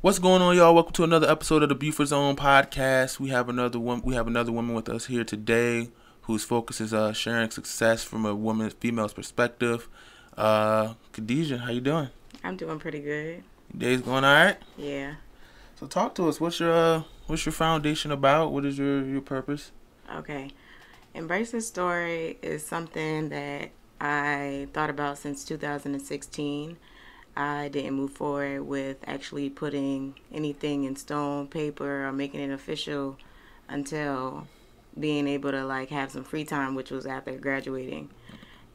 What's going on, y'all? Welcome to another episode of the Buford Zone podcast. We have another woman with us here today whose focus is sharing success from a female's perspective. Khadijah, how you doing? I'm doing pretty good. Your day's going all right? Yeah. So talk to us. What's your foundation about? What is your purpose? Okay. Embrace the Story is something that I thought about since 2016. I didn't move forward with actually putting anything in stone, paper, or making it official until being able to have some free time, which was after graduating.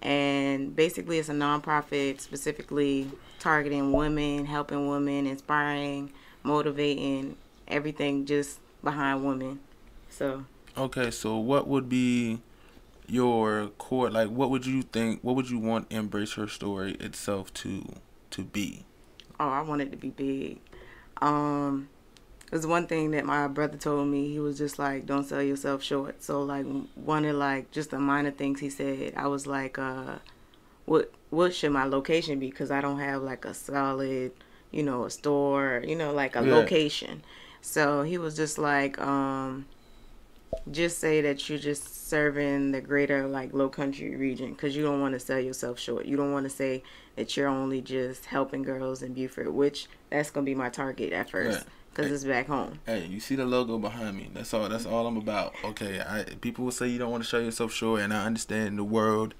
And basically, it's a nonprofit specifically targeting women, helping women, inspiring, motivating, everything just behind women. So. Okay, so what would be your core? Like, what would you think? What would you want Embrace Her Story itself to be? Oh, I want it to be big. There's one thing that my brother told me. He was just like, "Don't sell yourself short." So one of just the minor things he said, I was like, what should my location be? Because I don't have a solid, a store, location. So he was just like, just say that you're just serving the greater low country region, because you don't want to sell yourself short. You don't want to say that you're only just helping girls in Beaufort, which that's gonna be my target at first, because it's back home. Hey, you see the logo behind me? That's all I'm about. Okay, people will say you don't want to sell yourself short, and I understand the world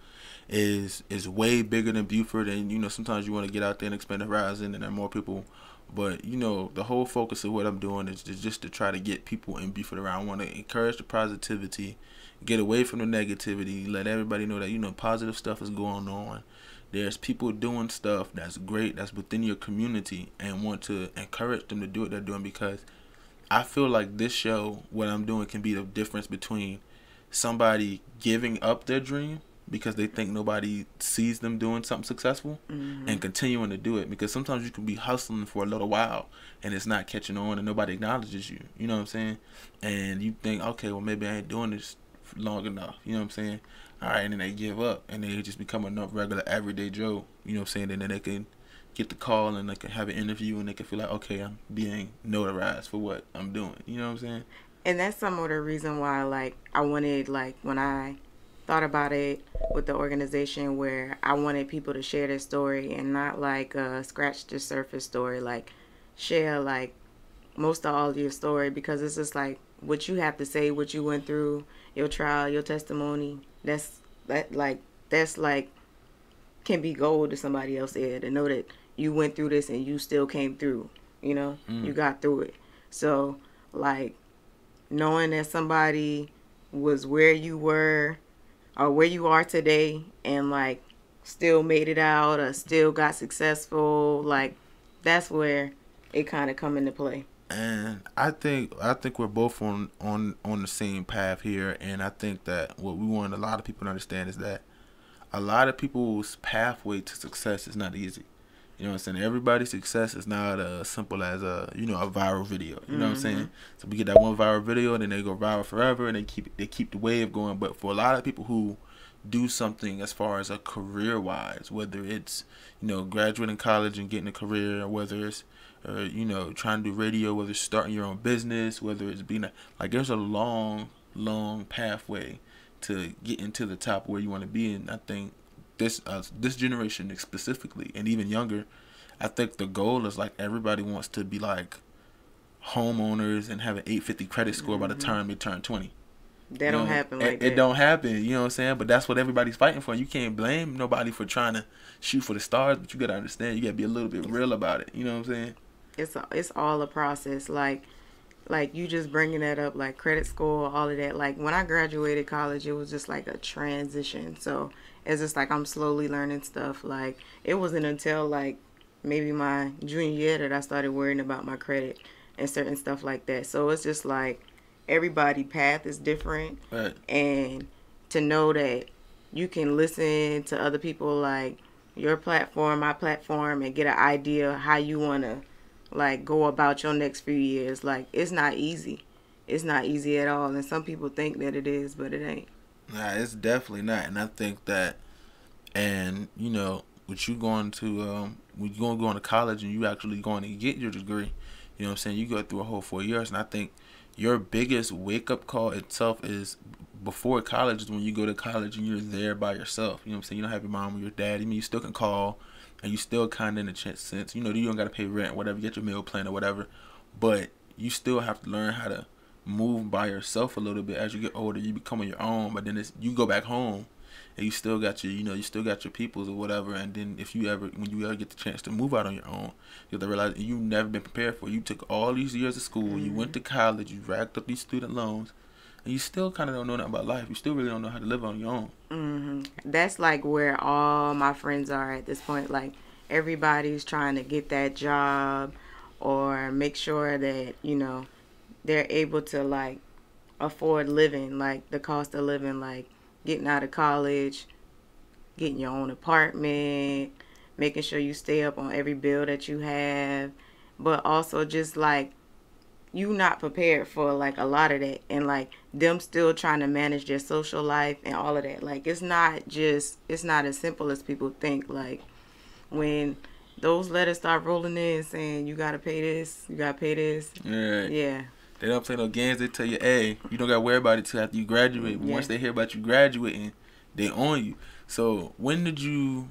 is way bigger than Beaufort, and sometimes you want to get out there and expand the horizon, and there are more people. But the whole focus of what I'm doing is just to try to get people in Beaufort around. I want to encourage the positivity, get away from the negativity, let everybody know that positive stuff is going on. There's people doing stuff that's great, that's within your community, and want to encourage them to do what they're doing, because I feel like this show, what I'm doing, can be the difference between somebody giving up their dream because they think nobody sees them doing something successful, and continuing to do it. Because sometimes you can be hustling for a little while and it's not catching on and nobody acknowledges you. You know what I'm saying? And you think, okay, well, maybe I ain't doing this long enough. You know what I'm saying? All right, and then they give up and they just become a regular everyday Joe. You know what I'm saying? And then they can get the call and they can have an interview and they can feel like, okay, I'm being notarized for what I'm doing. You know what I'm saying? And that's some of the reason why I wanted, when I thought about it with the organization, where I wanted people to share their story and not scratch the surface story, share most of all of your story, because it's just what you have to say, what you went through, your trial, your testimony. That can be gold to somebody else there, to know that you went through this and you still came through. You got through it. So knowing that somebody was where you were or where you are today and still made it out or still got successful, that's where it kind of come into play. And I think we're both on the same path here, and I think that what we want a lot of people to understand is that a lot of people's pathway to success is not easy. You know what I'm saying? Everybody's success is not as simple as a viral video. You know what I'm saying? So we get that one viral video and then they go viral forever, and they keep the wave going. But for a lot of people who do something as far as a career wise, whether it's graduating college and getting a career, or whether it's trying to do radio, whether it's starting your own business, whether it's being there's a long pathway to getting to the top where you want to be. And I think this generation specifically, and even younger, I think the goal is everybody wants to be homeowners and have an 850 credit score by the time they turn 20. That don't happen like that. It don't happen, you know what I'm saying? But that's what everybody's fighting for. You can't blame nobody for trying to shoot for the stars, but you got to understand, you got to be a little bit real about it. You know what I'm saying? It's all a process. You just bringing that up, credit score, all of that. When I graduated college, it was just a transition. So it's just I'm slowly learning stuff. It wasn't until maybe my junior year that I started worrying about my credit and certain stuff like that. So it's just everybody's path is different. Right. And to know that you can listen to other people, your platform, my platform, and get an idea how you want to go about your next few years. It's not easy. It's not easy at all. And some people think that it is, but it ain't. Nah, it's definitely not. And I think that, and with you going to, when you're going to college and you actually going to get your degree, You know what I'm saying? You go through a whole 4 years, and I think your biggest wake up call itself is before college, is when you go to college and you're there by yourself. You know what I'm saying? You don't have your mom or your dad. I mean, you still can call, and you still kind of in a sense, you know, you don't got to pay rent, whatever, get your meal plan or whatever, but you still have to learn how to move by yourself a little bit. As you get older, you become on your own, but then you go back home and you still got your, you still got your peoples or whatever. And then when you ever get the chance to move out on your own, you have to realize you've never been prepared for it. You took all these years of school, you went to college, you racked up these student loans, and you still kind of don't know nothing about life. You still really don't know how to live on your own. That's like where all my friends are at this point. Like, everybody's trying to get that job or make sure that, they're able to, like, afford living, like the cost of living, like getting out of college, getting your own apartment, making sure you stay up on every bill that you have, but also just like you not prepared for like a lot of that, and like them still trying to manage their social life and all of that. Like, it's not as simple as people think. Like, when those letters start rolling in saying you gotta pay this, yeah. They don't play no games. They tell you, hey, you don't got to worry about it till after you graduate. But once they hear about you graduating, they own you. So when did you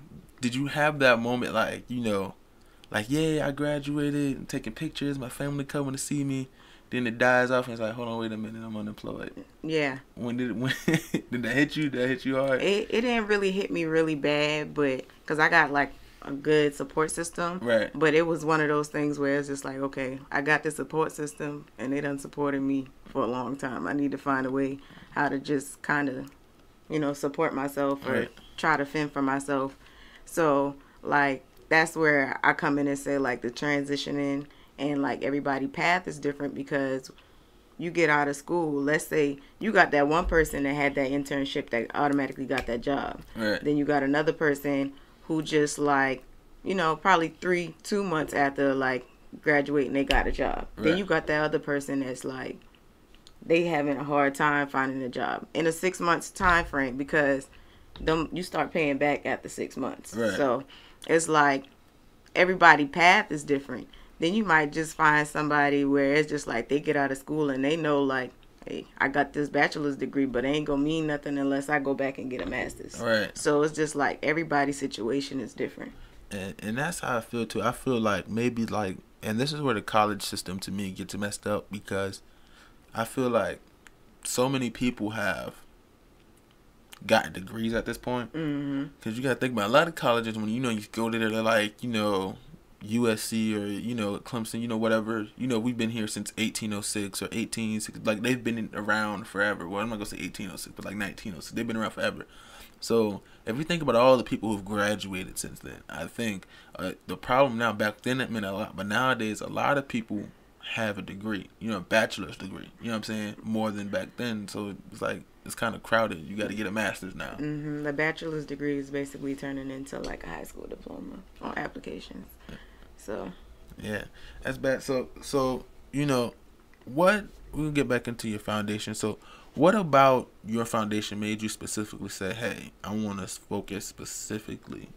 have that moment, like, yeah, I graduated, and taking pictures, my family coming to see me. Then it dies off and it's like, hold on, wait a minute, I'm unemployed. Yeah. When did that hit you? Did that hit you hard? It didn't really hit me really bad, but because I got like a good support system. Right. But it was one of those things where it's just like, okay, I got the support system and they done supported me for a long time. I need to find a way how to just kind of, support myself or try to fend for myself. So, like, that's where I come in and say, like, the transitioning and, like, everybody's path is different, because you get out of school. Let's say you got that one person that had that internship that automatically got that job. Right. Then you got another person who just like, probably 2 months after like graduating, they got a job. Right. Then you got that other person that's like, they having a hard time finding a job in a 6 months time frame, because you start paying back after 6 months. Right. So it's like everybody's path is different. Then you might just find somebody where it's just like they get out of school and they know like, hey, I got this bachelor's degree, but it ain't gonna mean nothing unless I go back and get a master's. Right. So it's just like everybody's situation is different. And that's how I feel too. I feel like maybe like, and this is where the college system to me gets messed up, because I feel like so many people have gotten degrees at this point. Because you gotta think about a lot of colleges, when you go there, they're like, USC or Clemson, whatever, we've been here since 1806 or 1860. Like, they've been around forever. Well, I'm not gonna say 1806, but like 1906. They've been around forever. So if we think about all the people who've graduated since then, I think the problem now, back then it meant a lot, but nowadays a lot of people have a degree, a bachelor's degree, you know what I'm saying, more than back then. So it's like, it's kind of crowded. You got to get a master's now. The bachelor's degree is basically turning into like a high school diploma on applications. So yeah, that's bad. So what, we'll get back into your foundation. So what about your foundation made you specifically say, hey, I want to focus specifically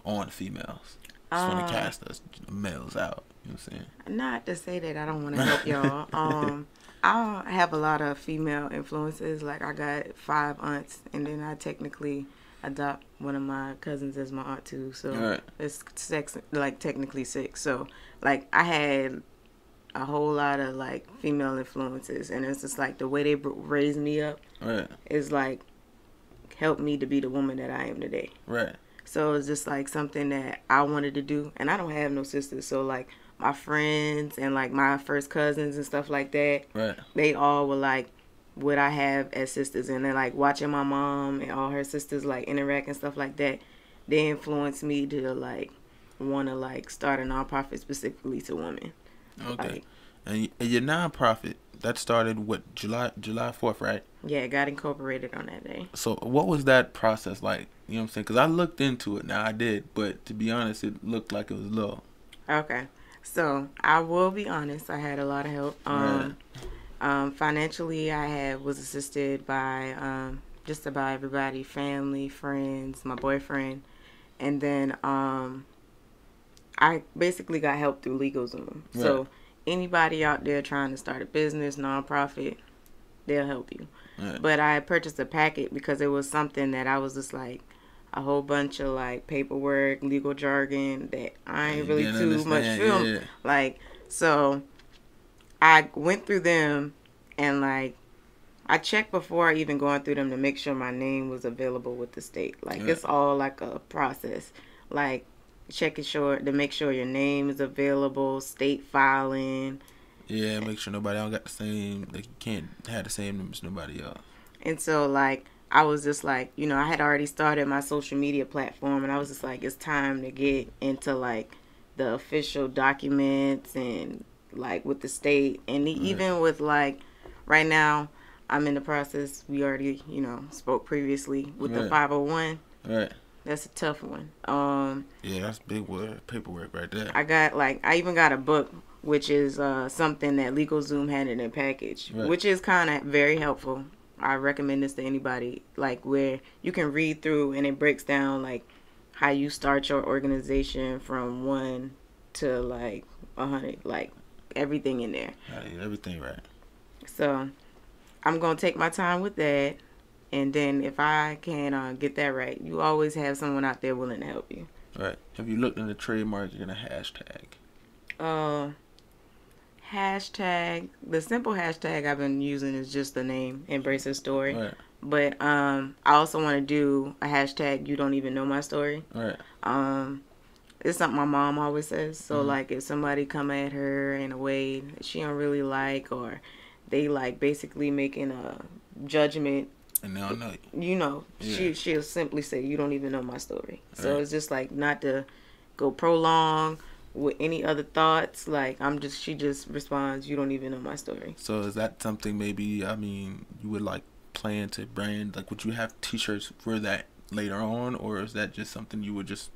on females? I just want to cast us males out. You know what I'm saying? Not to say that I don't want to help y'all. I have a lot of female influences. Like, I got 5 aunts, and then I technically adopt one of my cousins as my aunt too. So it's technically 6. So like, I had a whole lot of like female influences, and it's just like the way they raised me up is like helped me to be the woman that I am today. Right. So it's just like something that I wanted to do, and I don't have no sisters, so like my friends and like my first cousins and stuff like that, they all were like what I have as sisters, and then like watching my mom and all her sisters like interact and stuff like that, they influenced me to like want to like start a nonprofit specifically to women. Okay. And your nonprofit, that started what, July 4th, right? Yeah, it got incorporated on that day. So what was that process like? You know what I'm saying? Because I looked into it. Now I did, but to be honest, it looked like it was low. Okay. So I will be honest, I had a lot of help. Financially, I was assisted by just about everybody, family, friends, my boyfriend, and then I basically got help through LegalZoom. So anybody out there trying to start a business, nonprofit, they'll help you. Right. But I purchased a packet because it was something that I was just like a whole bunch of like paperwork, legal jargon that I ain't really too much film. Yeah. Like, so I went through them and like I checked before even going through them to make sure my name was available with the state. Like, it's all like a process. Like, checking sure to make sure your name is available, state filing. Yeah, make sure nobody else got the same. Like, you can't have the same name as nobody else. And so, like, I was just like, you know, I had already started my social media platform, and I was just like, it's time to get into like the official documents and like with the state, and even with like right now, I'm in the process. We already, you know, spoke previously with the 501. Right. That's a tough one. Yeah, that's big word paperwork right there. I even got a book, which is something that LegalZoom had in their package, which is kind of very helpful. I recommend this to anybody, like where you can read through and it breaks down like how you start your organization from 1 to like 100, like everything in there. Everything right. So I'm gonna take my time with that, and then if I can get that right, you always have someone out there willing to help you. Right. Have you looked into trademarking and a hashtag? Hashtag, the simple hashtag I've been using is just the name, Embrace Her Story. Right. But I also want to do a hashtag, You Don't Even Know My Story. Right. It's something my mom always says. So like if somebody come at her in a way that she don't really like, or they like basically making a judgment, and they don't know you. You know, she'll simply say, you don't even know my story. So it's just like not to go prolong with any other thoughts. Like she just responds, you don't even know my story. So is that something maybe, I mean, you would like plan to brand? Like, would you have t-shirts for that later on, or is that just something you would just,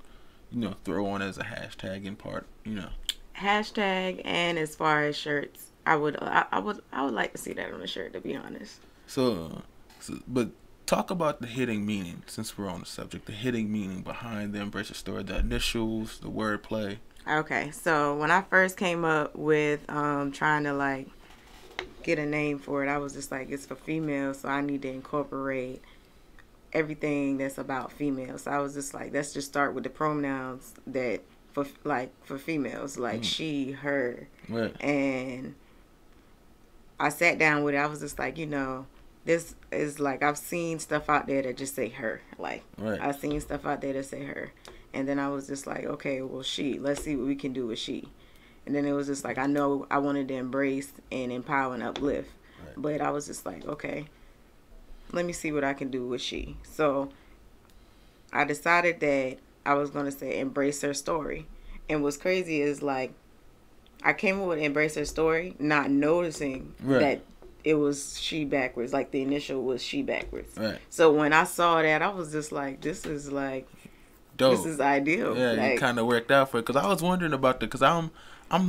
you know, throw on as a hashtag in part, you know? Hashtag, and as far as shirts, I would like to see that on a shirt, to be honest. So but talk about the hidden meaning, since we're on the subject, the hidden meaning behind the Embrace Your Story, the initials, the wordplay. Okay, so when I first came up with trying to like get a name for it, I was just like, it's for females, so I need to incorporate everything that's about females. So I was just like, let's just start with the pronouns that for females, like she, her. Right. And I sat down with it. I was just like, you know, this is like, I've seen stuff out there that just say her. Like, I've seen stuff out there that say her. And then I was just like, okay, well, she. Let's see what we can do with she. And then it was just like, I know I wanted to embrace and empower and uplift. Right. But I was just like, okay, let me see what I can do with she. So I decided that I was going to say Embrace Her Story. And what's crazy is like, I came up with Embrace Her Story, not noticing that it was she backwards. Like the initial was she backwards. Right. So when I saw that, I was just like, this is like, dope. This is ideal. Yeah, like, it kind of worked out for it. Because I was wondering about that. Because I'm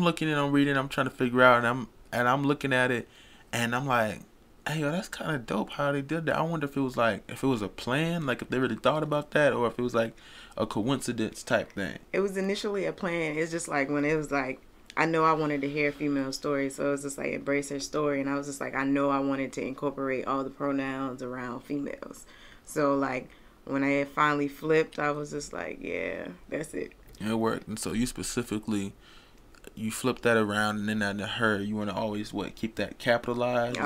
looking and I'm reading, I'm trying to figure out, and I'm looking at it, and I'm like, hey, yo, that's kind of dope how they did that. I wonder if it was like, if it was a plan, like if they really thought about that, or if it was like a coincidence type thing. It was initially a plan. It's just like when it was like, I know I wanted to hear female stories, so it was just like Embrace Her Story, and I was just like, I know I wanted to incorporate all the pronouns around females. So like when I had finally flipped, I was just like, yeah, that's it. It worked. And so you specifically, you flip that around, and then that her, you want to always keep that capitalized?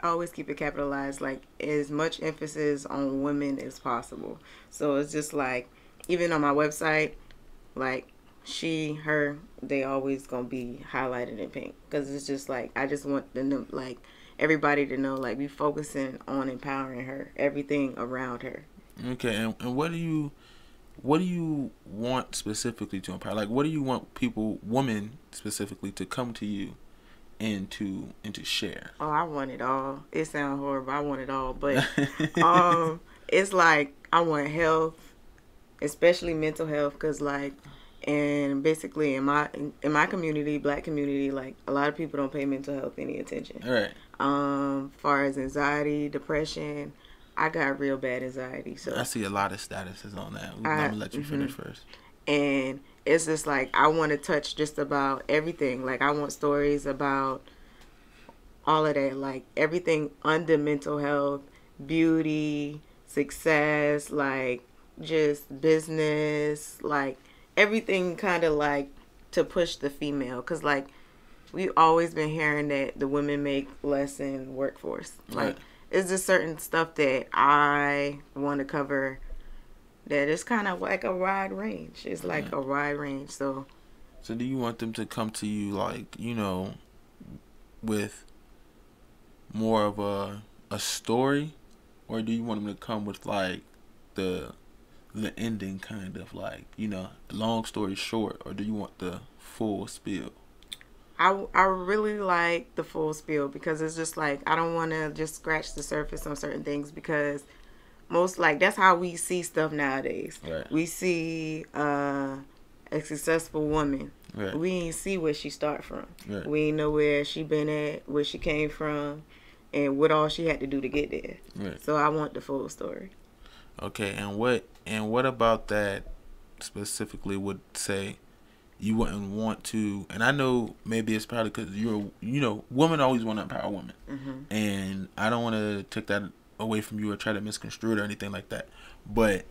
Always keep it capitalized, like as much emphasis on women as possible. So it's just like, even on my website, like she, her, they always gonna be highlighted in pink, because it's just like, I just want them to, like, everybody to know, like, we focusing on empowering her, everything around her. Okay, and what do you want specifically to empower? Like, what do you want women specifically, to come to you and to share? Oh, I want it all. It sounds horrible. I want it all, but it's like, I want health, especially mental health, because like, and basically in my community, black community, like a lot of people don't pay mental health any attention. Right. Far as anxiety, depression, I got real bad anxiety. So I see a lot of statuses on that. I'm gonna let you finish first. And it's just like I want to touch just about everything. Like I want stories about all of that, like everything under mental health, beauty, success, like just business, like everything kind of like to push the female. Because like we've always been hearing that the women make less in workforce. Like it's just certain stuff that I want to cover that is kind of like a wide range. It's like a wide range. So do you want them to come to you like, with more of a story, or do you want them to come with like the ending, kind of like, long story short, or do you want the full spiel? I really like the full spiel because it's just like I don't want to just scratch the surface on certain things, because most like that's how we see stuff nowadays. Right. We see a successful woman. Right. We ain't see where she start from. Right. We ain't know where she been at, where she came from, and what all she had to do to get there. Right. So I want the full story. Okay, and what about that specifically would say you wouldn't want to? And I know maybe it's probably because women always want to empower women, and I don't want to take that away from you or try to misconstrue it or anything like that. But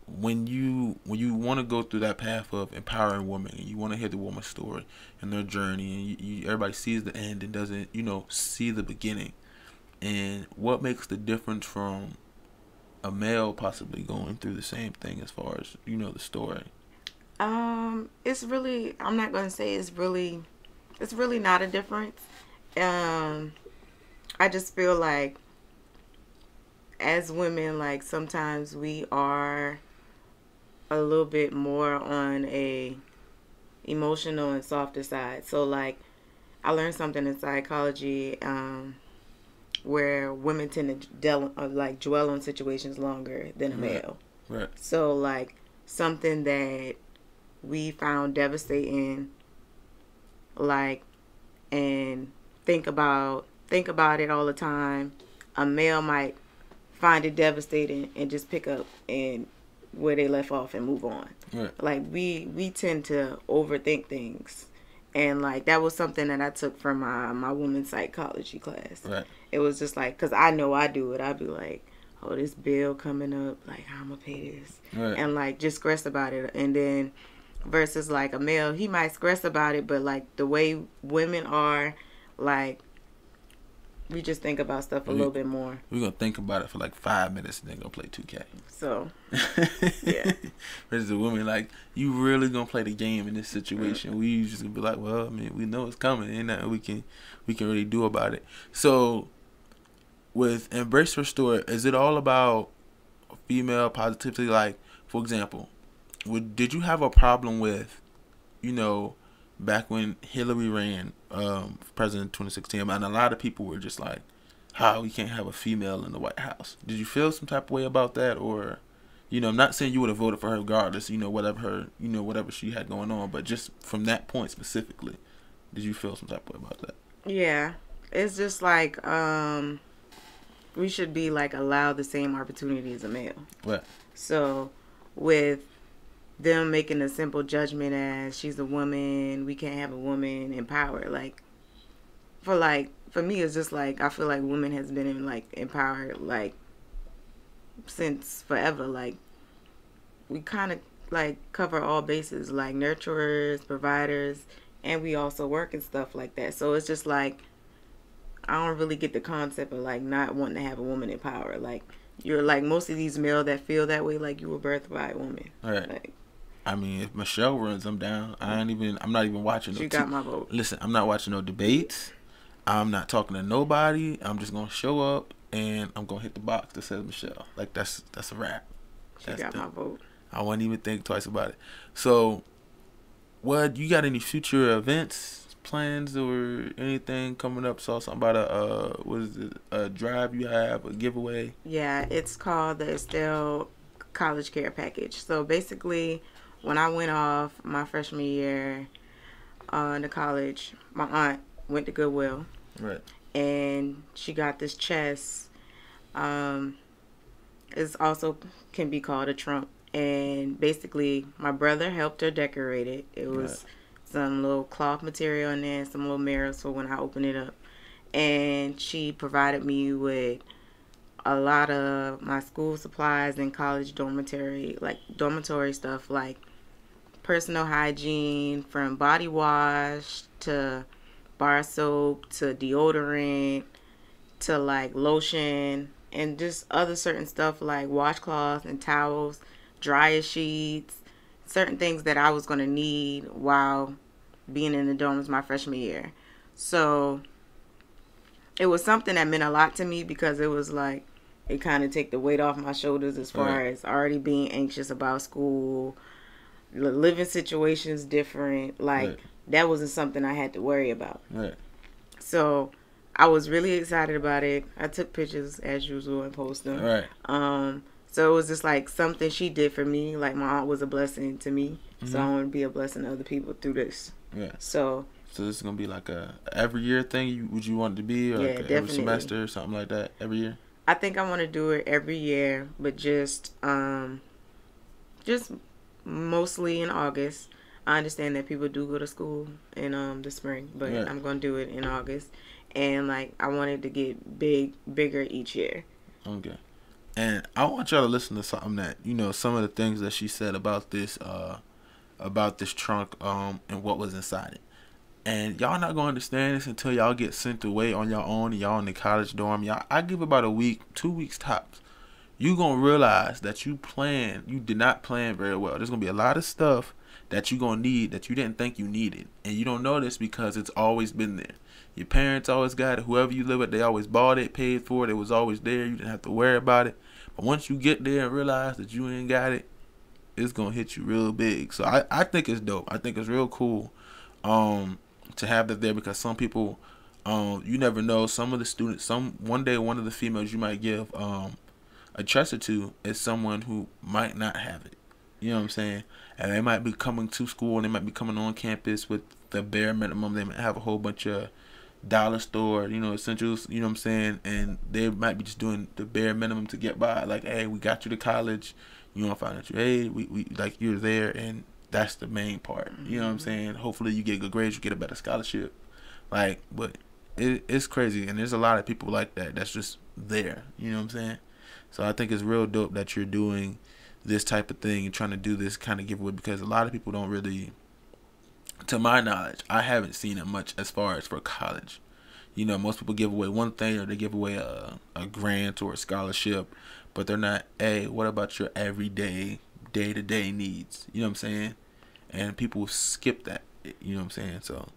when you want to go through that path of empowering women, and you want to hear the woman's story and their journey, and everybody sees the end and doesn't see the beginning, and what makes the difference from a male possibly going through the same thing as far as the story? It's really, I'm not gonna say it's really not a difference. I just feel like as women, like sometimes we are a little bit more on a emotional and softer side. So like I learned something in psychology where women tend to dwell on situations longer than a male. Right. So like something that we found devastating, like, and think about it all the time, a male might find it devastating and just pick up and where they left off and move on. Right. Like we tend to overthink things, and like that was something that I took from my women's psychology class. Right. It was just like, because I know I do it, I'd be like, oh, this bill coming up, like how I'm gonna pay this, and like just stress about it. And then versus like a male, he might stress about it, but like the way women are, like we just think about stuff a little bit more. We're gonna think about it for like 5 minutes and then go play 2K. So yeah. Versus the women, like, you really gonna play the game in this situation? We just gonna be like, well, I mean, we know it's coming, ain't nothing we can really do about it. So with Embrace Her Story, is it all about female positivity? Like, for example, did you have a problem with, back when Hillary ran for president in 2016, and a lot of people were just like, how we can't have a female in the White House? Did you feel some type of way about that? Or, I'm not saying you would have voted for her regardless, whatever she had going on, but just from that point specifically, did you feel some type of way about that? Yeah. It's just like, we should be like allowed the same opportunity as a male. Right. So with them making a simple judgment as she's a woman, we can't have a woman in power. For me, it's just like I feel like women has been in power like since forever. Like we kind of like cover all bases, like nurturers, providers, and we also work and stuff like that. So it's just like I don't really get the concept of like not wanting to have a woman in power. Like you're like most of these male that feel that way, like you were birthed by a woman. All right. Like, I mean, if Michelle runs, I'm down. I'm not even watching. She got my vote. Listen, I'm not watching no debates. I'm not talking to nobody. I'm just gonna show up and I'm gonna hit the box that says Michelle. Like that's a wrap. She got my vote. I wouldn't even think twice about it. So, what you got? Any future events, plans, or anything coming up? Saw something about a drive you have, a giveaway? Yeah, it's called the Estelle College Care Package. So basically, when I went off my freshman year to college, my aunt went to Goodwill. Right. And she got this chest. It's also can be called a trunk. And basically, my brother helped her decorate it. It was some little cloth material in there, some little mirrors for when I open it up. And she provided me with a lot of my school supplies and college dormitory stuff, like personal hygiene, from body wash to bar soap to deodorant to like lotion, and just other certain stuff like washcloths and towels, dryer sheets, certain things that I was going to need while being in the dorms my freshman year. So it was something that meant a lot to me, because it was like, it kind of take the weight off my shoulders as far as already being anxious about school. The living situation's different. Like, that wasn't something I had to worry about. So I was really excited about it. I took pictures as usual and posted them. So it was just like something she did for me. Like, my aunt was a blessing to me. So I want to be a blessing to other people through this. So this is gonna be like a every year thing. Would you want it to be, or like every semester or something like that? Every year. I think I want to do it every year, but just mostly in August. I understand that people do go to school in the spring, but I'm gonna do it in August, and like, I wanted to get bigger each year. Okay. And I want y'all to listen to something that, some of the things that she said about this trunk and what was inside it. And y'all not gonna understand this until y'all get sent away on your own and y'all in the college dorm. I give about a week, 2 weeks tops. You gonna realize that you did not plan very well. There's gonna be a lot of stuff that you gonna need that you didn't think you needed, and you don't know this because it's always been there. Your parents always got it. Whoever you live with, they always bought it, paid for it. It was always there. You didn't have to worry about it. But once you get there and realize that you ain't got it, it's gonna hit you real big. So I think it's dope. I think it's real cool to have that there, because some people, you never know. Some of the students, one day one of the females you might give a trusted to is someone who might not have it. You know what I'm saying? And they might be coming to school, and they might be coming on campus with the bare minimum. They might have a whole bunch of dollar store, essentials, you know what I'm saying? And they might be just doing the bare minimum to get by. Like, hey, we got you to college, financial aid, we like, you're there, and that's the main part. You know what I'm saying? Hopefully you get good grades, you get a better scholarship. Like, but it's crazy, and there's a lot of people like that that's just there. You know what I'm saying? So I think it's real dope that you're doing this type of thing and trying to do this kind of giveaway, because a lot of people don't really, to my knowledge, I haven't seen it much as far as for college. Most people give away one thing, or they give away a grant or a scholarship, but they're not, hey, what about your everyday, day-to-day needs? You know what I'm saying? And people skip that. You know what I'm saying? So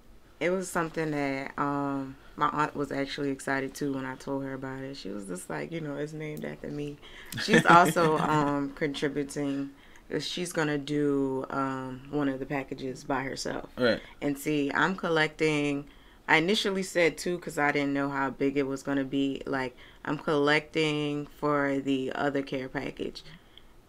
it was something that my aunt was actually excited too when I told her about it. She was just like, it's named after me. She's also contributing. She's gonna do one of the packages by herself. Right. And see, I'm collecting. I initially said 2 because I didn't know how big it was gonna be. Like, I'm collecting for the other care package,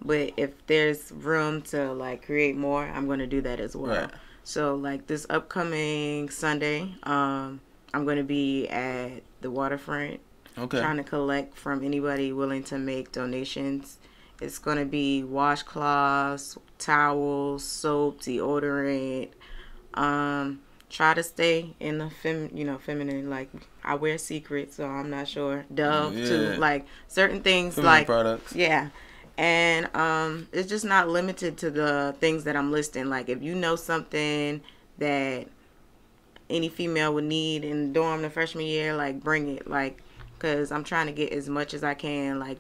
but if there's room to like create more, I'm gonna do that as well. Right. So like, this upcoming Sunday, I'm gonna be at the waterfront, trying to collect from anybody willing to make donations. It's gonna be washcloths, towels, soap, deodorant. Try to stay in the feminine. Like, I wear Secret, so I'm not sure. Dove too, like certain things, feminine like products. Yeah. And it's just not limited to the things that I'm listing. Like, if you know something that any female would need in the dorm the freshman year, like, bring it. Like, because I'm trying to get as much as I can. Like,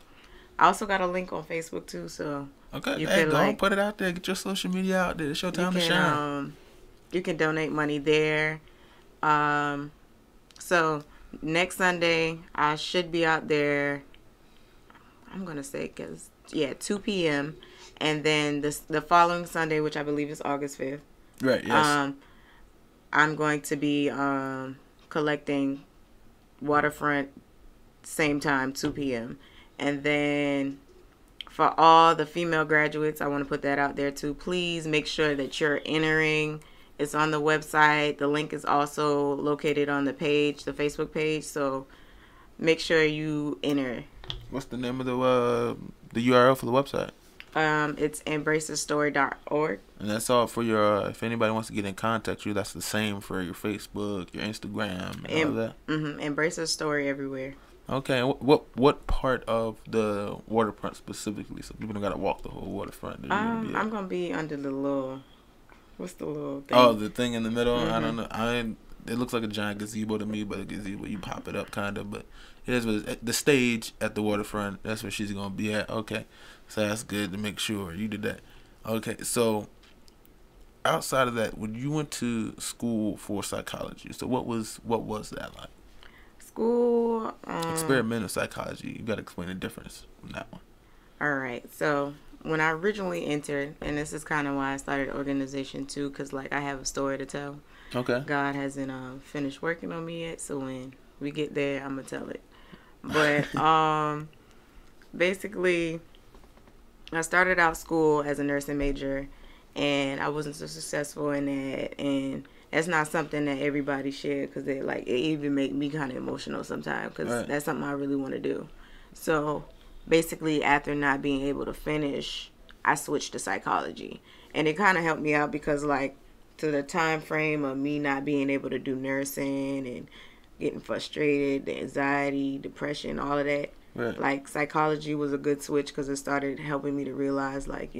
I also got a link on Facebook too, so you can go put it out there. Get your social media out there. It's your time to shine. You can donate money there. So next Sunday I should be out there. I'm gonna say 2 p.m. and then the following Sunday, which I believe is August 5th. Right. Yes. I'm going to be collecting waterfront, same time, 2 p.m. And then for all the female graduates, I want to put that out there too. Please make sure that you're entering. It's on the website. The link is also located on the page, the Facebook page. So make sure you enter. What's the name of the URL for the website? It's embracethestory.org. And that's all for your. If anybody wants to get in contact with you, that's the same for your Facebook, your Instagram, and all that. Embrace the story everywhere. Okay, and what part of the waterfront specifically? So people don't gotta walk the whole waterfront. I'm gonna be under the little. What's the little thing? Oh, the thing in the middle. I don't know. It looks like a giant gazebo to me, but a gazebo you pop it up kind of. But it is the stage at the waterfront. That's where she's gonna be at. Okay, so that's good to make sure you did that. Okay, so outside of that, when you went to school for psychology, so what was that like? School. Experimental psychology. You got to explain the difference on that one. All right. So when I originally entered, and this is kind of why I started organization too, because like I have a story to tell. Okay. God hasn't finished working on me yet, so when we get there, I'm gonna tell it. But basically, I started out school as a nursing major, and I wasn't so successful in that, and that's not something that everybody shared because it even make me kind of emotional sometimes because that's something I really want to do. So basically, after not being able to finish, I switched to psychology, and it kind of helped me out because like to the time frame of me not being able to do nursing and getting frustrated, the anxiety, depression, all of that. Right. Like psychology was a good switch because it started helping me to realize like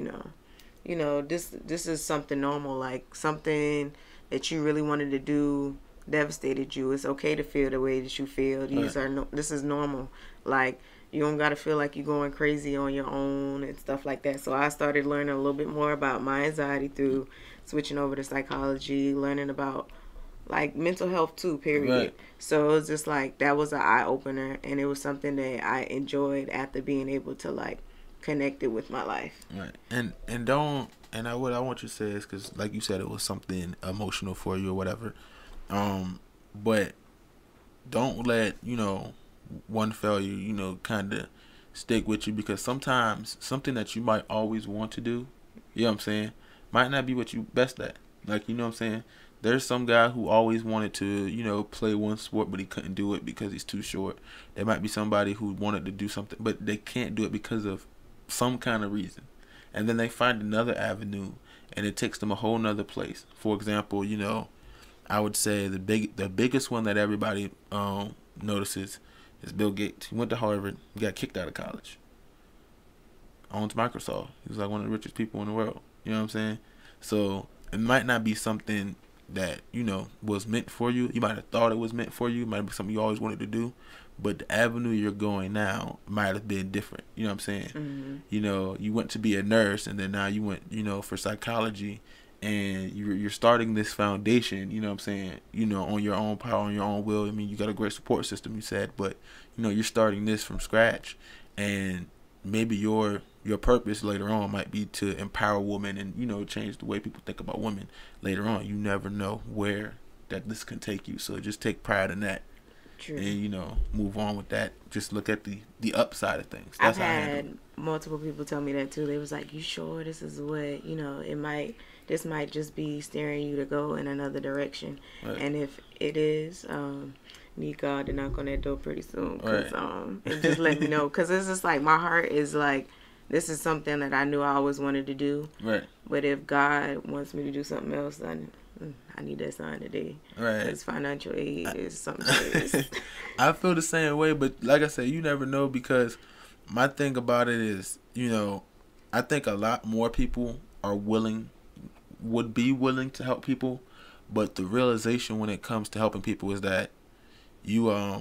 this is something normal, like something that you really wanted to do devastated you. It's okay to feel the way that you feel. This is normal. Like you don't gotta feel like you're going crazy on your own and stuff like that. So I started learning a little bit more about my anxiety through switching over to psychology, learning about like mental health too, period. Right. So it was just like that was an eye opener, and it was something that I enjoyed after being able to like connect it with my life. Right. What I want you to say is because like you said, it was something emotional for you or whatever. But don't let one failure kind of stick with you, because sometimes something that you might always want to do, you know what I'm saying, might not be what you best at. Like, you know what I'm saying? There's some guy who always wanted to, play one sport, but he couldn't do it because he's too short. There might be somebody who wanted to do something, but they can't do it because of some kind of reason. And then they find another avenue, and it takes them a whole nother place. For example, I would say the biggest one that everybody notices is Bill Gates. He went to Harvard, he got kicked out of college. Owns Microsoft. He was like one of the richest people in the world. You know what I'm saying? So it might not be something that was meant for you. You might have thought it was meant for you. It might be something you always wanted to do, but the avenue you're going now might have been different. You know what I'm saying? Mm-hmm. You went to be a nurse, and then now you went for psychology, and you're starting this foundation. You know what I'm saying? On your own power, on your own will. I mean, you got a great support system, you said, but you're starting this from scratch, and maybe your purpose later on might be to empower women and change the way people think about women later on. You never know where that this can take you, so just take pride in that. True. And move on with that. Just look at the upside of things. That's I've had multiple people tell me that too. They was like, you sure this is what this might just be steering you to go in another direction. Right. And if it is, need God to knock on that door pretty soon, cause, and just let me know, because it's just like my heart is like, this is something that I knew I always wanted to do. Right. But if God wants me to do something else, then I need that sign today. Right. Because financial aid is something serious. I feel the same way, but like I said, you never know, because my thing about it is, I think a lot more people would be willing to help people, but the realization when it comes to helping people is that a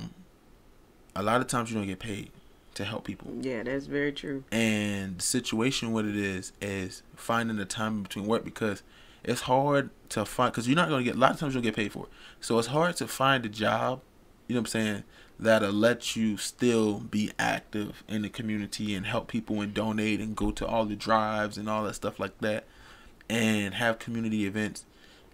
lot of times you don't get paid to help people. Yeah, that's very true. And the situation with it is finding the time between work, because it's hard to find, because you're not going to get, a lot of times you'll get paid for it. So it's hard to find a job, you know what I'm saying, that'll let you still be active in the community and help people and donate and go to all the drives and all that stuff like that and have community events.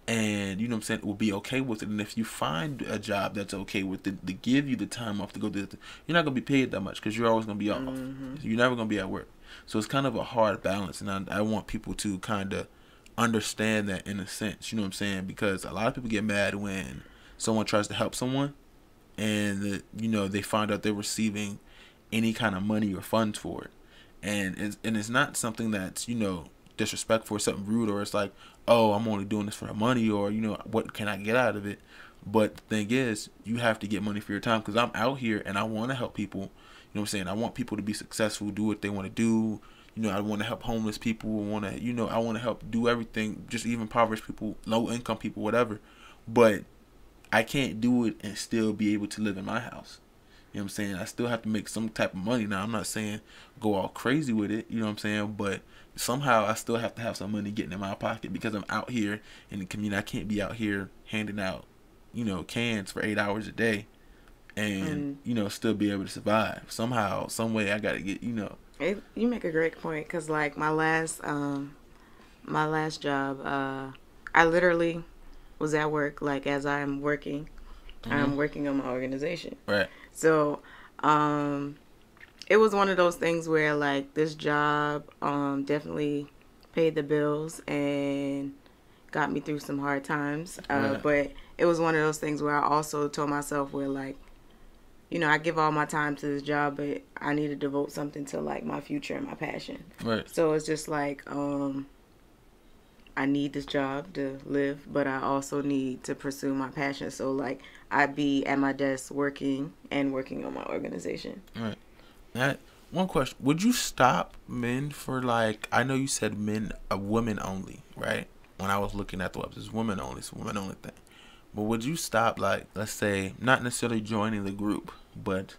And, you know what I'm saying, will be okay with it. And if you find a job that's okay with it, to give you the time off to go do it, you're not going to be paid that much, because you're always going to be off. Mm-hmm. You're never going to be at work. So it's kind of a hard balance. And I want people to kind of understand that in a sense, you know what I'm saying? Because a lot of people get mad when someone tries to help someone and, they find out they're receiving any kind of money or funds for it. it's not something that's, disrespectful or something rude, or it's like, oh, I'm only doing this for the money, or what can I get out of it. But the thing is, you have to get money for your time, because I'm out here and I want to help people. You know what I'm saying? I want people to be successful, do what they want to do. I want to help homeless people. I want to help do everything, just even impoverished people, low income people, whatever. But I can't do it and still be able to live in my house. You know what I'm saying? I still have to make some type of money. Now, I'm not saying go all crazy with it, you know what I'm saying? But somehow I still have to have some money getting in my pocket, because I'm out here in the community. I can't be out here handing out, cans for 8 hours a day and, still be able to survive. Somehow, some way I got to get, You make a great point, because, like, my last job, I literally was at work, like, as I'm working. I'm working on my organization. Right. So, it was one of those things where, like, this job definitely paid the bills and got me through some hard times. Right. But it was one of those things where I also told myself where, like, I give all my time to this job, but I need to devote something to, like, my future and my passion. Right. So it's just like, I need this job to live, but I also need to pursue my passion. So, like, I'd be at my desk working on my organization. Right. That one question: would you stop men for, like? I know you said men, women only, right? When I was looking at the website, it's women only. It's a women only thing. But would you stop, like, let's say, not necessarily joining the group, but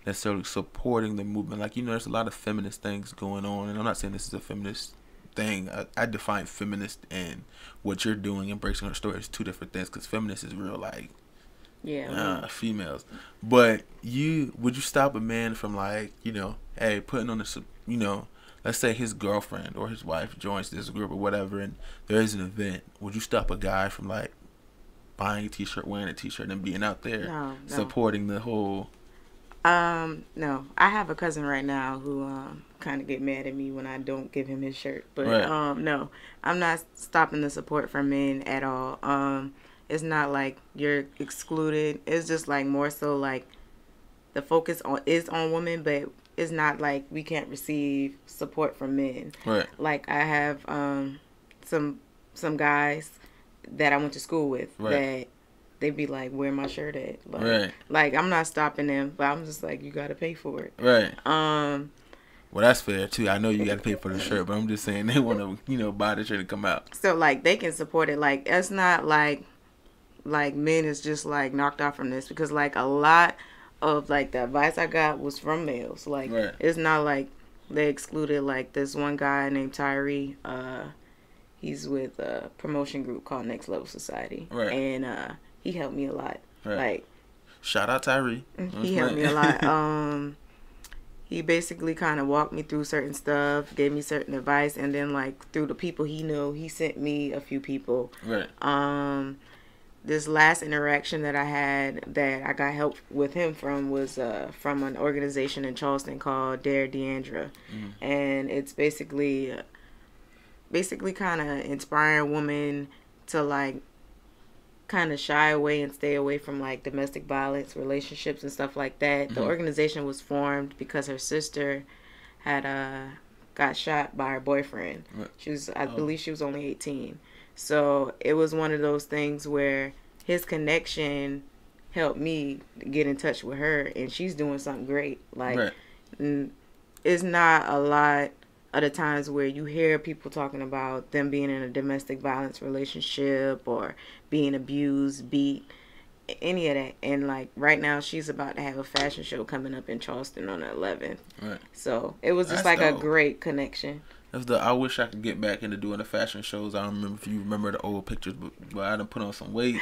necessarily supporting the movement? Like, there's a lot of feminist things going on, and I'm not saying this is a feminist thing. I define feminist and what you're doing, embracing her story, is two different things, because feminist is real, like, females. But would you stop a man from, like, hey, putting on this, let's say his girlfriend or his wife joins this group or whatever, and there is an event. Would you stop a guy from, like, buying a t-shirt, wearing a t-shirt, and being out there supporting the whole? No. I have a cousin right now who kind of get mad at me when I don't give him his shirt. But no, I'm not stopping the support from men at all. It's not like you're excluded. It's just, like, more so like the focus is on women, but it's not like we can't receive support from men. Right. Like, I have some guys that I went to school with that they be like, where my shirt at? Like, I'm not stopping them, but I'm just like, you gotta pay for it. Right. Well, that's fair too. I know you gotta pay for the shirt, but I'm just saying they want to, buy the shirt and come out. So, like, they can support it. Like, it's not like men is just, like, knocked off from this, because, like, a lot of, like, the advice I got was from males. Like, it's not like they excluded, like, this one guy named Tyree. He's with a promotion group called Next Level Society. Right. And he helped me a lot. Right. Like, shout out Tyree. He helped me a lot. He basically kind of walked me through certain stuff, gave me certain advice, and then, like, through the people he knew, he sent me a few people. Right. This last interaction that I had that I got help with him from was from an organization in Charleston called Dare Deandra. And it's basically kind of inspiring women to, like, kind of shy away and stay away from, like, domestic violence, relationships, and stuff like that. The organization was formed because her sister had got shot by her boyfriend. I believe she was only 18. So it was one of those things where his connection helped me get in touch with her, and she's doing something great. Like, it's not a lot of the times where you hear people talking about them being in a domestic violence relationship or being abused, beat, any of that. And, like, right now she's about to have a fashion show coming up in Charleston on the 11th. Right. So it was just, that's like, dope. A great connection. I wish I could get back into doing the fashion shows. I don't remember if you remember the old pictures, but I done put on some weight.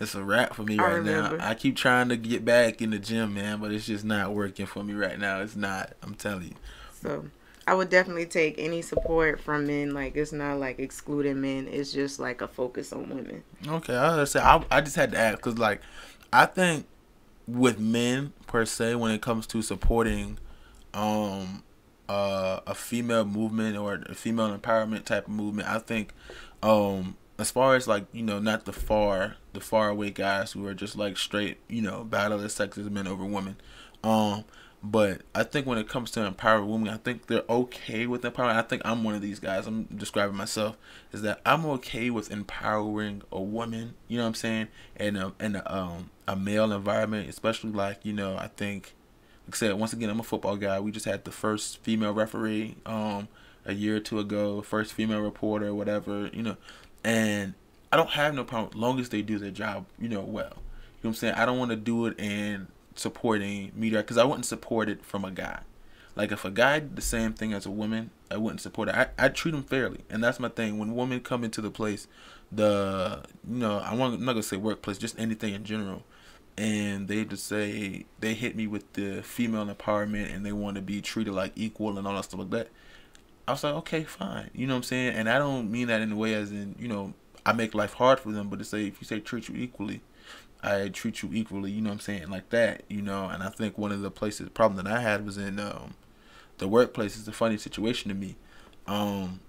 It's a wrap for me right now. I keep trying to get back in the gym, man, but it's just not working for me right now. It's not. I'm telling you. So I would definitely take any support from men. Like, it's not like excluding men. It's just like a focus on women. Okay, I just had to ask because, like, I think with men per se, when it comes to supporting a female movement or a female empowerment type of movement, I think as far as, like, not the far away guys who are just, like, straight, battle as sexist men over women, But I think when it comes to empowering women, I think they're okay with empowering. I think I'm one of these guys. I'm describing myself is that I'm okay with empowering a woman. You know what I'm saying? In a male environment, especially like I think, like I said, once again, I'm a football guy. We just had the first female referee a year or two ago, first female reporter, whatever. And I don't have no problem as long as they do their job, well. You know what I'm saying? I don't want to do it in supporting media because I wouldn't support it from a guy. Like if a guy did the same thing as a woman, I wouldn't support it. I'd treat him fairly, and that's my thing. When women come into the place, I'm not gonna say workplace, just anything in general, and they just say they hit me with the female empowerment and they want to be treated like equal and all that stuff like that. I was like, okay, fine. You know what I'm saying? And I don't mean that in a way as in I make life hard for them, but to say if you say treat you equally, I treat you equally, you know what I'm saying, like that, and I think one of the problem that I had was in the workplace. It's a funny situation to me, and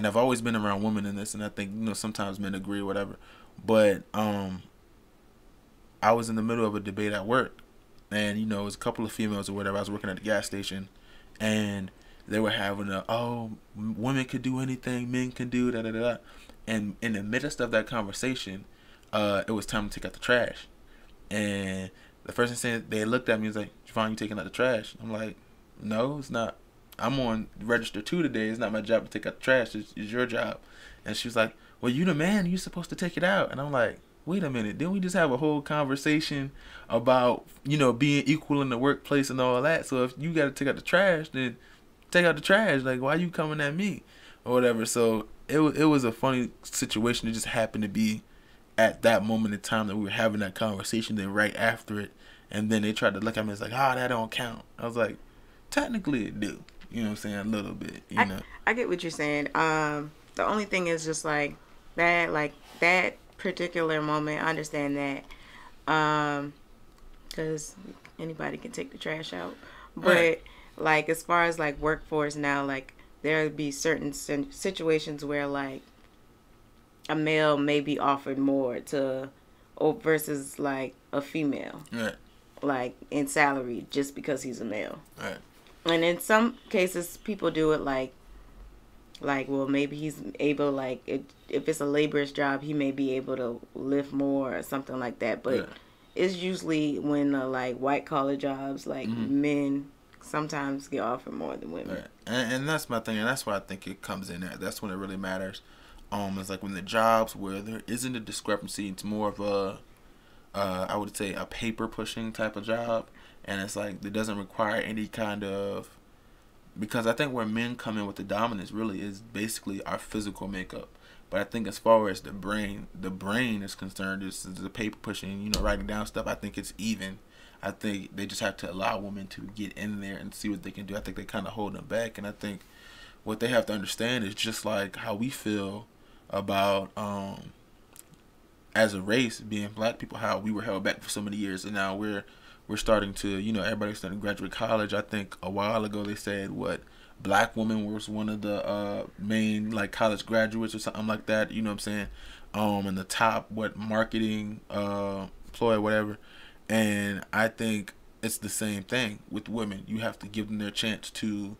I've always been around women in this, and I think, sometimes men agree or whatever, but I was in the middle of a debate at work, and, it was a couple of females or whatever. I was working at the gas station, and they were having women could do anything, men can do, da da da, and in the midst of that conversation, it was time to take out the trash. And the person said, they looked at me and was like, Javon, you taking out the trash? I'm like, no, it's not. I'm on register 2 today. It's not my job to take out the trash. It's your job. And she was like, well, you the man. You're supposed to take it out. And I'm like, wait a minute. Didn't we just have a whole conversation about, being equal in the workplace and all that? So if you got to take out the trash, then take out the trash. Like, why are you coming at me? Or whatever. So it was a funny situation. It just happened to be at that moment in time that we were having that conversation, then right after it, and then they tried to look at me, it's like, that don't count. I was like, technically it do. You know what I'm saying? A little bit, I get what you're saying. The only thing is just like that particular moment, I understand that. Because anybody can take the trash out. But, right. Like, as far as, like, workforce now, like, there would be certain situations where, like, a male may be offered more versus like a female, right? Like in salary, just because he's a male, right? And in some cases, people do it like well, maybe he's able, like if it's a laborer's job, he may be able to lift more or something like that. But it's usually when like white collar jobs, like men sometimes get offered more than women. Right. And that's my thing, and that's why I think it comes in there. That's when it really matters. It's like when the jobs where there isn't a discrepancy, it's more of a, I would say, a paper pushing type of job, and it's like it doesn't require any kind of, because I think where men come in with the dominance really is basically our physical makeup. But I think as far as the brain is concerned, is the paper pushing, writing down stuff. I think it's even. I think they just have to allow women to get in there and see what they can do. I think they kind of hold them back, and I think what they have to understand is just like how we feel about as a race, being black people, how we were held back for so many years, and now we're starting to, everybody's starting to graduate college. I think a while ago they said black woman was one of the main like college graduates or something like that, you know what I'm saying, in the top marketing employee, whatever. And I think it's the same thing with women. You have to give them their chance to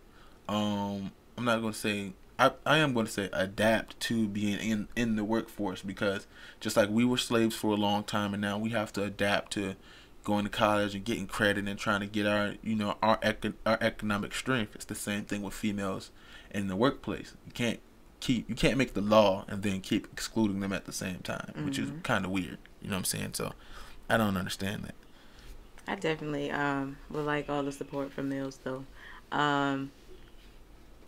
I'm not going to say, I am going to say adapt to being in the workforce, because just like we were slaves for a long time, and now we have to adapt to going to college and getting credit and trying to get our our economic strength. It's the same thing with females in the workplace. You can't make the law and then keep excluding them at the same time, which is kind of weird. You know what I'm saying? So I don't understand that. I definitely would like all the support from males though.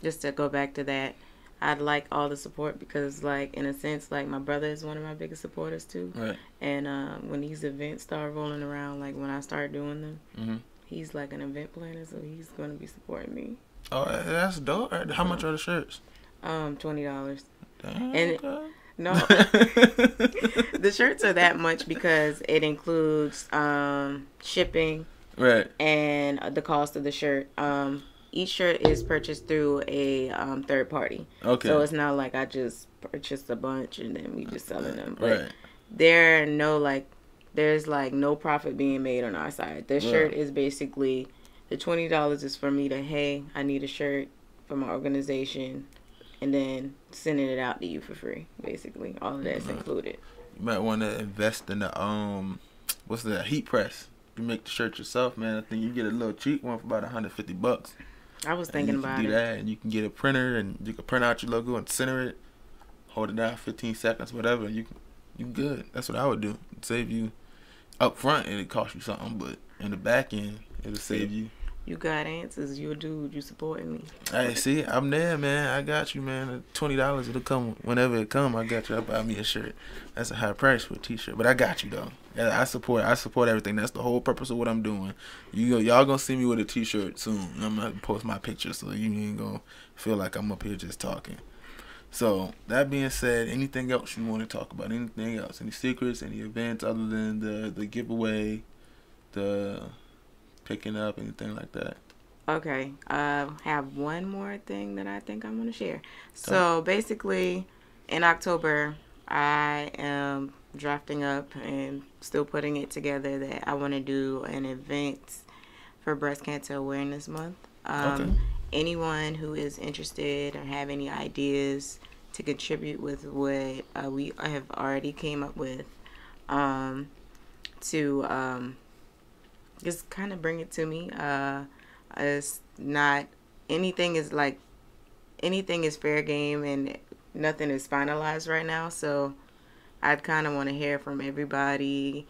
Just to go back to that, I'd like all the support because, like, in a sense, like, my brother is one of my biggest supporters, too. Right. And when these events start rolling around, like, when I start doing them, he's, like, an event planner, so he's going to be supporting me. Oh, that's dope. How much are the shirts? $20. Damn, and okay. No. The shirts are that much because it includes shipping. Right. And the cost of the shirt. Each shirt is purchased through a third party. Okay. So it's not like I just purchased a bunch and then we just selling them. But right. There's no profit being made on our side. The shirt is basically The $20 is for me to, hey, I need a shirt for my organization, and then sending it out to you for free. Basically, all of that's included. You might want to invest in the what's that, heat press. You make the shirt yourself, man. I think you get a little cheap one for about $150. I was thinking about do it. that, and you can get a printer, and you can print out your logo and center it, hold it down 15 seconds, whatever. You good. That's what I would do. It'd save you up front, and it cost you something, but in the back end, it'll save you. You got answers. You a dude. You supporting me. Hey, see, I'm there, man. I got you, man. $20, it'll come whenever it come. I got you. I'll buy me a shirt. That's a high price for a t-shirt, but I got you though. Yeah, I support everything. That's the whole purpose of what I'm doing. Y'all gonna see me with a t-shirt soon. I'm gonna post my picture, so you ain't gonna feel like I'm up here just talking. So that being said, anything else you want to talk about? Anything else? Any secrets? Any events other than the giveaway, the picking up, anything like that? Okay, I have one more thing that I think I want to share. So basically, in October, I am drafting up and still putting it together that I want to do an event for Breast Cancer Awareness Month. Anyone who is interested or have any ideas to contribute with what we have already came up with, to just kind of bring it to me. It's not anything is fair game, and nothing is finalized right now. So I'd kind of want to hear from everybody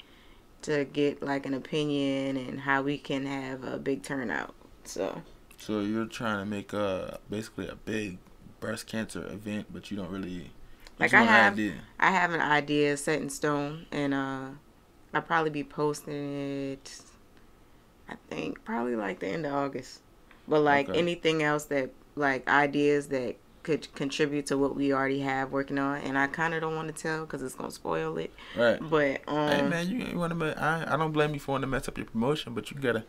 to get like an opinion and how we can have a big turnout. So you're trying to make basically a big breast cancer event, but you don't really I have an idea set in stone, and I'll probably be posting it, I think probably like the end of August. But like anything else that like ideas that could contribute to what we already have working on, and I kind of don't want to tell because it's gonna spoil it. Right. But hey man, you want to? I don't blame you for wanting to mess up your promotion, but you gotta.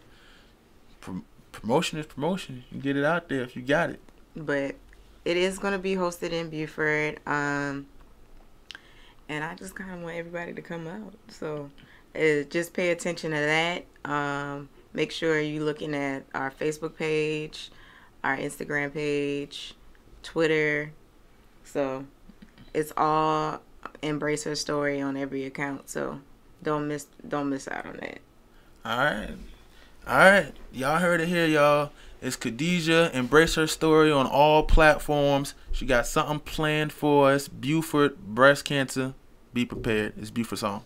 Promotion is promotion. You get it out there if you got it. But it is gonna be hosted in Beaufort, and I just kind of want everybody to come out. So just pay attention to that. Make sure you're looking at our Facebook page, our Instagram page, Twitter. So it's all Embrace Her Story on every account. So don't miss out on that. All right. Y'all heard it here, y'all. It's Khadijah. Embrace Her Story on all platforms. She got something planned for us. Beaufort, breast cancer. Be prepared. It's Beaufort song.